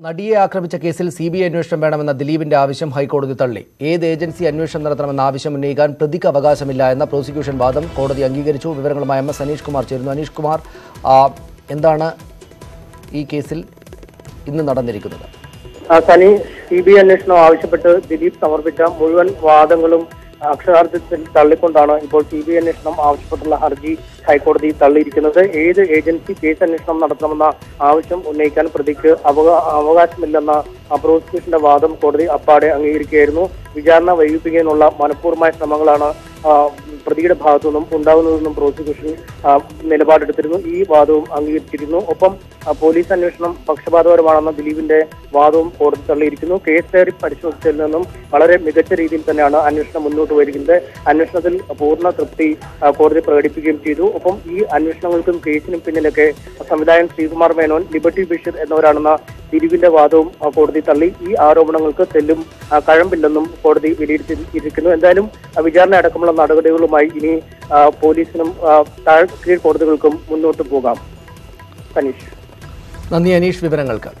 നടിയെ ആക്രമിച്ച കേസിൽ സിബിഐ അന്വേഷണം വേണമെന്ന ദിലീപിന്റെ ആവശ്യം ഹൈക്കോടതി തള്ളി. ഏത് ഏജൻസി അന്വേഷണം നടത്തണമെന്ന ആവശ്യം ഉന്നയിക്കാൻ പ്രതിക്ക് അവകാശമില്ല എന്ന പ്രോസിക്യൂഷൻ വാദം കോടതി അംഗീകരിച്ചു. വിവരങ്ങളുമായി MS അനീഷ് കുമാർ ചേരുന്നു. അനീഷ് കുമാർ, എന്താണ് ഈ കേസിൽ ഇന്ന് നടന്നിരിക്കുന്നത്? സനി, സിബിഐ അന്വേഷണം ആവശ്യപ്പെട്ട് ദിലീപ് സമർപ്പിച്ച മുഴുവൻ വാദങ്ങളും അക്ഷരാർത്ഥത്തിൽ തള്ളിക്കൊണ്ടാണ് ഇപ്പോൾ സിബിഐ അന്വേഷണം ആവശ്യപ്പെട്ടുള്ള ഹർജി ഹൈക്കോടതി തള്ളിയിരിക്കുന്നത്. ഏത് ഏജൻസി കേസ് അന്വേഷണം നടത്തണമെന്ന ആവശ്യം ഉന്നയിക്കാൻ പ്രതിക്ക് അവകാശമില്ലെന്ന പ്രോസിക്യൂഷന്റെ വാദം കോടതി അപ്പാടെ അംഗീകരിക്കുകയായിരുന്നു. വിചാരണ വൈകിപ്പിക്കാനുള്ള മനഃപൂർവമായ ശ്രമങ്ങളാണ് പ്രതിയുടെ ഭാഗത്തു നിന്നും ഉണ്ടാകുന്നതെന്നും പ്രോസിക്യൂഷൻ നിലപാടെടുത്തിരുന്നു. ഈ വാദവും അംഗീകരിച്ചിരുന്നു. ഒപ്പം പോലീസ് അന്വേഷണം പക്ഷപാതപരമാണെന്ന ദിലീപിന്റെ വാദവും കോടതി തള്ളിയിരിക്കുന്നു. കേസ് ഡയറി പരിശോധിച്ചതിൽ നിന്നും വളരെ മികച്ച രീതിയിൽ തന്നെയാണ് അന്വേഷണം മുന്നോട്ട് പോയിരിക്കുന്നത്. അന്വേഷണത്തിൽ പൂർണ്ണ തൃപ്തി കോടതി പ്രകടിപ്പിക്കുകയും ചെയ്തു. ഒപ്പം ഈ അന്വേഷണങ്ങൾക്കും കേസിനും പിന്നിലൊക്കെ സംവിധായകൻ ശ്രീകുമാർ മേനോൻ, ലിബർട്ടി ബഷീർ എന്നിവരാണെന്ന ദിലീപിന്റെ വാദവും കോടതി തള്ളി. ഈ ആരോപണങ്ങൾക്ക് തെല്ലും കഴമ്പില്ലെന്നും കോടതി വിലയിരുത്തിയിരിക്കുന്നു. എന്തായാലും വിചാരണ അടക്കമുള്ള നടപടികളുമായി ഇനി പോലീസിനും കീഴ് കോടതികൾക്കും മുന്നോട്ട് പോകാം. അനീഷ്, നന്ദി അനീഷ് വിവരങ്ങൾക്ക്.